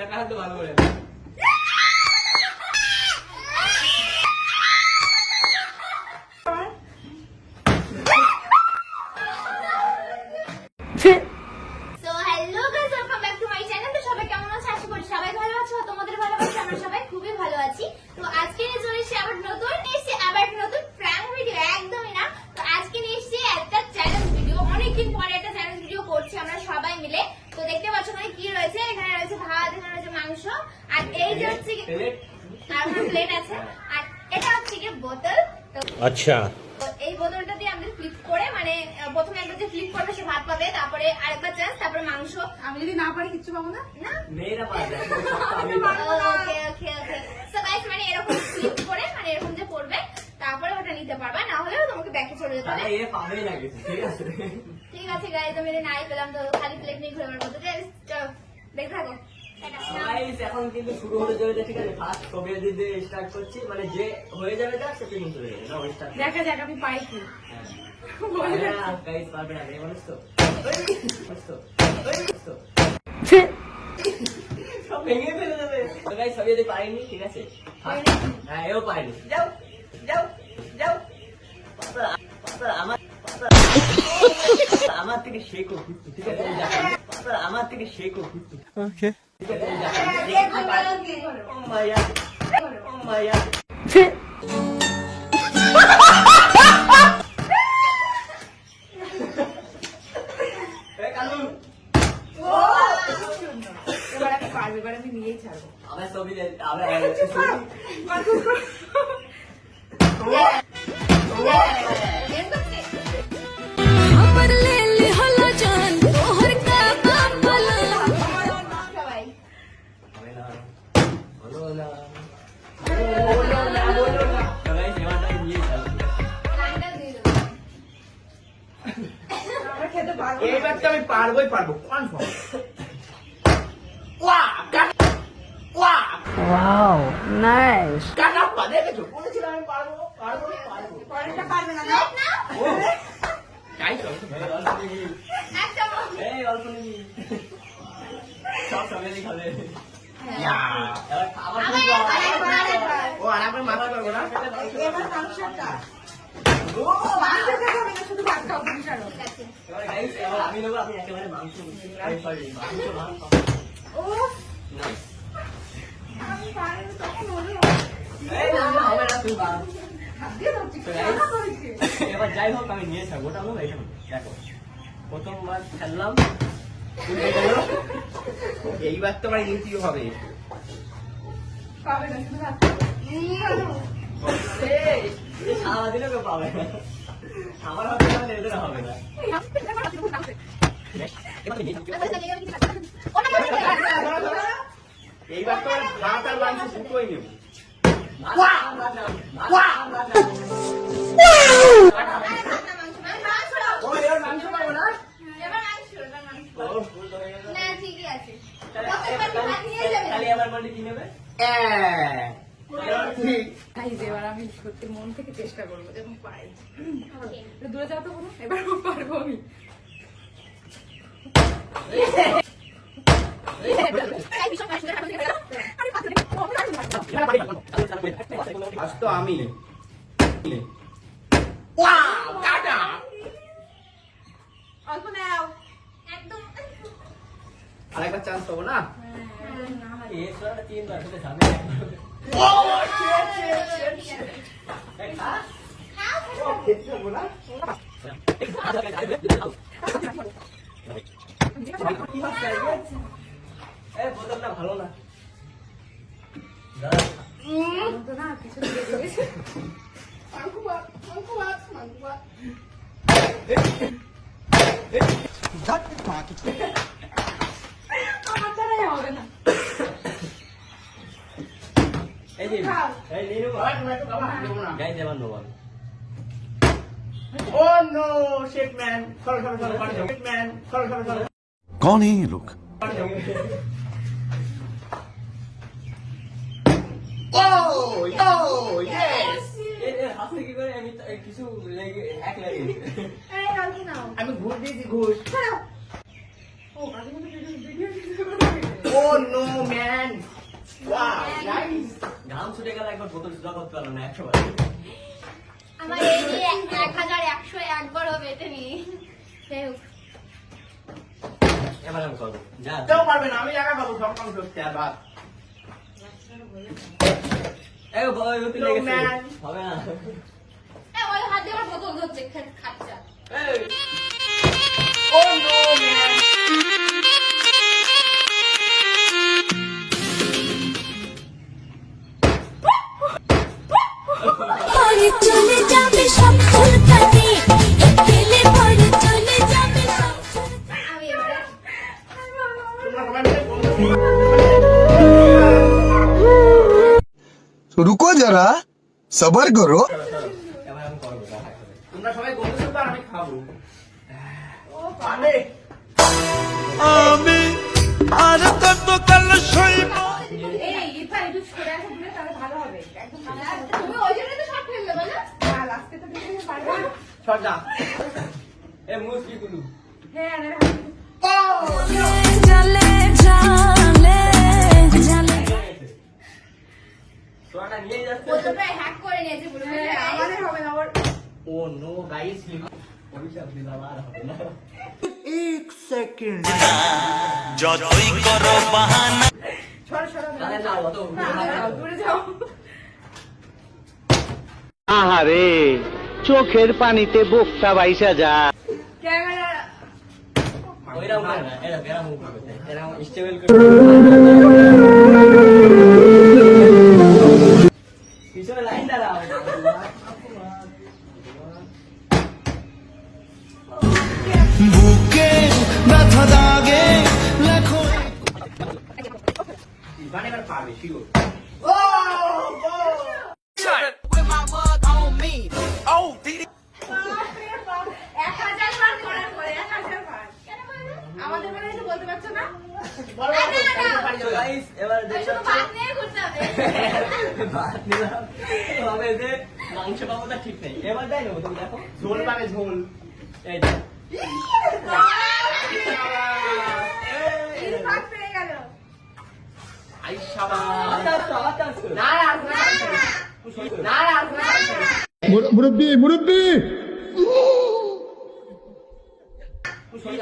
একটা হাত ভালো করে আচ্ছা এই বোতলটা দিয়ে আমাদের ফ্লিপ করে মানে প্রথমে একবার যে ফ্লিপ করবে সে ভাত পাবে, তারপরে আরেকবার চান্স, তারপরে মাংস। আমি যদি না পারি কিচ্ছু পাবো না। না মেয়েরা পারবে। ওকে ওকে ওকে সো গাইস মানে এরকম ফ্লিপ করে মানে এরকম যে করবে তারপরে ওটা নিতে পারবে, না হলে তোমাকে ব্যাকে চলে যেতে হবে। এ পাবেই না কিছু, ঠিক আছে ঠিক আছে গাইস, আমি নাই পেলাম তো খালি প্লেট নিয়ে ঘুরে বেড়াবো। চলো দেখতে থাকো। গাইস এখন কিন্তু শুরু হতে চলেছে, ঠিক আছে? ফার্স্ট ছবি দিতে স্টার্ট করছি, মানে যে হয়ে যাবে যা সে তুমি চলে যাবে না ওই স্টার্ট দেখা যাক আমি পাই কি। গাইস পারবে না, এই মানুষ তো সব ভেঙে ফেলে দেবে। তো গাইস সবই যদি পারিনি, ঠিক আছে? হ্যাঁ এও পারিনি। যাও যাও যাও আমার থেকে শেখো, ঠিক আছে? আমার থেকে শেখো, ওকে? এবার আমি নিয়েই ছাড়বো। আমার ছবি এইবার তো আমি পারবোই পারবো কনফার্ম। Wow, nice. কাটা দেখেছো, বলেছিলাম আমি পারবো পারবো পারবো। পরেরটা পারবে না। তাই তো এই অল্প নিবি, সব সবাই খাবে। এবার খাবার ও আর একবার মাথা করবো না। এবার মাংসটা শুধু ভাত খাও তুমি ছাড়ো। এবার গাইস এবার আমি নেবো, আমি একেবারে মাংস মাংস ও না আমি পারি তখন হলো এই না হবে না, তুই বাদ। দিয়ে দাও ঠিক এবার যাই হোক আমি নিয়ে থাকবো, ওটা হলো এখানে দেখো প্রথমবার খেললাম এইবার তো আমার ইউটিউব হবে। পাবে না শুধু ভাত সারাদিনও কেউ পাবে না, আমার হবে না এদের হবে না। এইবার তো ভাত আর মাংস দুটোই নেব। ও এবার মাংস পাবো না। খালি আবার বললি কি নেবে? এবার আমি সত্যি মন থেকে চেষ্টা করবো যেমন পাই। দূরে যাও তো কোনো, এবার পারবো আমি। আজ তো আমি অল্প নাও একদম। আরেকবার চান্স পাবো না। তিনবার সামনে খেতে পারবো না। বোতলটা ভালো না। না কিছু দিয়ে দিয়েছে। আমার দ্বারাই হবে না। এই যে এই নিয়ে নেবো গাইজ এবার নেবো আমি। ও নো শেট ম্যান, চলো চলো চলো শেট ম্যান, চলো চলো চলো। कौन है ये लोग? ও ইয়েস। হাসতে কি করে আমি কিছু এক লাগে। এই অল্প নাও। আমি ঘুষ দিয়েছি ঘুষ। ছাড়ো। ও আগে মতো ভিডিও ও নো ম্যান। বোতল সুদা করতে পারলো না 100 বার। আমার এই নিয়ে 1101 বার হবে এটা নিয়ে। সেই হোক। এবার আমি করবো যা কেউ পারবে না, আমি একা খাবো সব কাম করতে আর ভাত। এই বয় রুটি লেগেছে Man. হবে না ওই হাত দিয়ে আমার বোতল ধরছে খাচ্ছা। এই Oh no man. পরে চলে যাবে সব ফুলকানি খেলে পরে চলে যাবে সব আমি এবারে তোমরা সবাই মিলে বন্ধু। रुको जरा सबर करो এবার আমি করবো যা হয় হবে। তোমরা সবাই বন্ধু শুধু আর আমি খাবো। ও পারে। এই ইরফান একটু সরে আসো দিলে তাহলে ভালো হবে একদম তুমি ওই জন্যই তো সব ফেললে বলো? না লাস্টে তো দিলে পারবে না সর যা। এ মুস কি করু হ্যাঁ আরে জালে জালে জালে তোরা নিয়ে যাচ্ছে বোতলটা হ্যাক করে নিয়েছে পুরো। হ্যাঁ আমাদের হবে না ওর ও নো গাইস। অভিশাপ দিলাম আর হবে না যতই করো বাহানা সর সর তাহলে না অত দূরে যাও আহারে চোখের পানিতে বোকটা বাইসা যা ক্যামেরা ওইরকম করে না এরা বেরা মুখ করতে এরা স্টেবল করে পিছনে লাইন দাঁড়াও বুকে ব্যথা দাগে লেখো ইভান এবার পারবে শিওর। বাপরে বাপ 1000 বার করার পরে 1000 বার কেন বলবে? আমাদের বেলা কিছু বলতে পারছো না বলো না, না, না। পারি তো গাইস এবার ওই দেখতে শুধু ভাত নিয়ে ঘুরতে হবে। ভাত নিলাম তবে যে মাংস পাবো তা ঠিক নেই এবার দেয় নেবো তুমি দেখো ঝোল পাবে ঝোল। এই দেখ ইরফান পেয়ে গেল আই শাবাশ। না না আর না না আর না। मुरब्बी मुरब्बी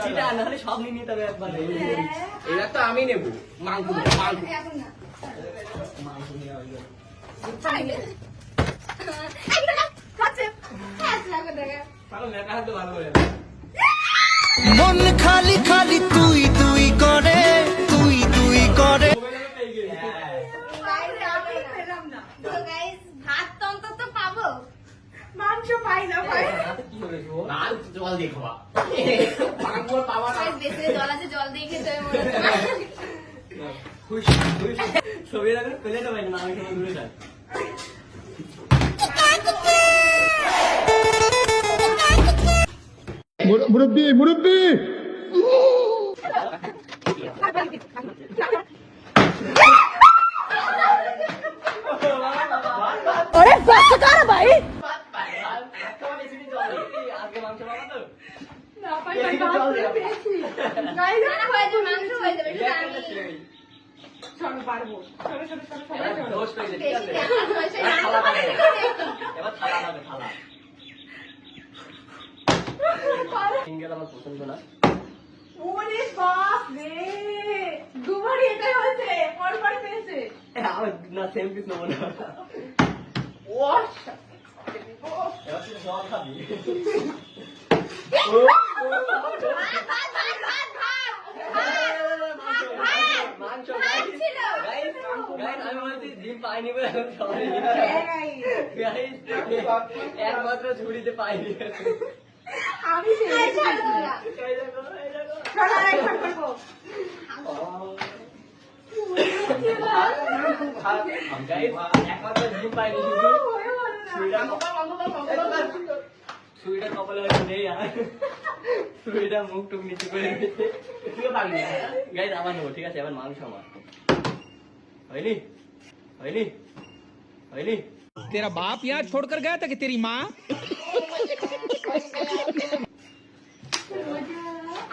চিটা না হলে সব নিয়ে নিতে হবে একবার এরা তো আমি নেব মাংস মাংস। এখন না। মাংস নিয়ে আসবে খাচ্ছে। হ্যাঁ, লাগো দেখে। ভালো মেকা হাতে ভালো করে মন খালি খালি তুই তুই করে তুই তুই করে বাইরে আমি পেলাম না তো guys, ভাত তো অন্তত পাবো। মাংস পাই না ভাই হাতে কি হবে গো না জল দিয়ে খাওয়া। মাংস পাওয়া না। Guys, বেশি জল আছে, জল দিয়ে খেতে হবে মনে হচ্ছে। খুশ খুশ ছবি রাখলে পেলে তো ভাই না আমি কেমন দূরে যাই मुरब्बी मुरब्बी আজকে মাংস পাবো তো না পাই ভাই বাপরে পেয়েছি গাইস না, না, হয়ে যাবে, মাংস হয়ে যাবে, শুধু আমি চলো পারবো চলো চলো চলো সবাই চলো দোষ পেয়েছে ঠিক বেশি আছে দেখা হয়েছে, মাংস করে দেখো, দেখো। এবার থালা হবে থালা সিঙ্গেল আমার পছন্দ না ওরে বাপ রে দুবারই এটাই হয়েছে পরপর পেয়েছে আমার না সেম পিস নেবো না ও এবার তুই জল খাবি ভাত, ভাত, ভাত, ভাত, ভাত। মাংস ভাত ছিল। গাইস আমি বলছি ডিম পাইনি বলে এখন সবাই গাইস একমাত্র ঝুড়িতে পাইনি আমি পেয়েছি চলো না। এই দেখো এই দেখো চলো আরেকবার করবো গাইস একমাত্র ডিম পাইনি শুধু হয়ে বলো না সুইটা কপালে হয়তো নেই আর সুইটা মুখ টুক নিচে করে রেখেছে তুই পারবি না। গাইস আবার নেবো ঠিক আছে এবার মাংস আমার হয়নি হয়নি হয়নি तेरा बाप यहाँ छोड़कर गया था कि तेरी माँ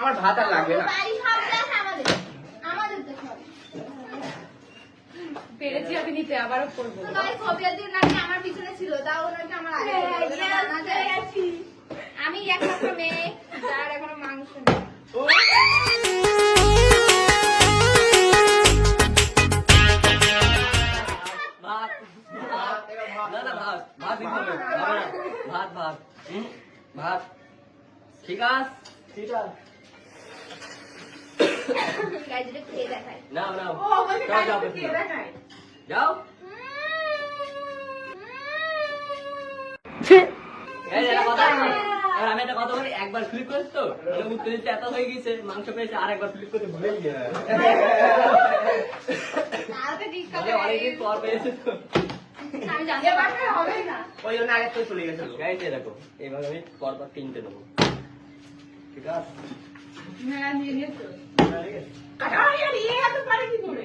আমার ভাত আর লাগবে না। বাড়ি সব গ্যাস আমাদের। আমাদের তো সব। পেরেছি আমি নিতে, আবারও করবো। তো গাইস কবিরাজির নাকি আমার পিছনে ছিল, তাও ওনাকে আমার আগে আমি একমাত্র মেয়ে যার এখনো মাংস নেই। ভাত না না ভাত ভাত দিতে হবে ভাত ভাত ভাত ঠিক আছে ঠিক আছে গাইস এটা খেয়ে দেখাই। নাও নাও ও বলছে যাও যাও গাইস দিয়ে দেখায়। যাও এই যে একটা কথা আর আমি একটা কথা বলি, একবার ফ্লিপ করিস তো মানে উত্তর দিতে এত হয়ে গেছে মাংস পেয়েছে, আর একবার ফ্লিপ করতে ভুলেই গেছে তাহলে ঠিক মানে অনেকদিন পর পেয়েছে তো আমি জানতে পারবো হবে না। ওই জন্য আগে তো চলে গেছিল। গাইতে দেখো এইভাবে আমি পরপর তিনটে দেবো ঠিক আছে হ্যাঁ, নিয়ে নিয়েছো। ঠিক আছে কাটা আর ইয়ে এত পারে কি করে?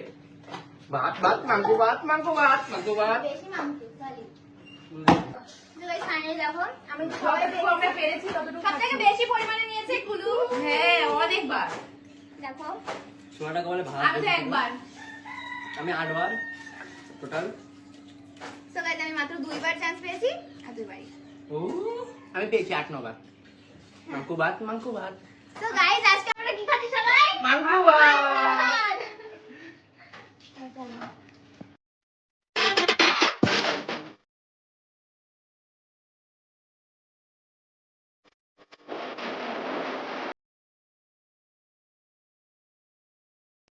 ভাত ভাত মাংস ভাত মাংস ভাত মাংস ভাত। বেশি মাংস সরি। তো গাইস ফাইনালি দেখো আমি যতটুকু আমরা পেরেছি ততটুকু সবথেকে বেশি পরিমাণে নিয়েছে কুলু। হ্যাঁ, অনেকবার। দেখো সোনাটাকে বলে ভাত আমি তো একবার। আমি 8 বার টোটাল। সো গাইস আমি মাত্র 2বার চান্স পেয়েছি আর 2বারই। ও আমি পেয়েছি 8-9 বার। মাংস ভাত মাংস ভাত তো গাইস আজকে আমরা কি খাচ্ছি সবাই? মাংস ভাত।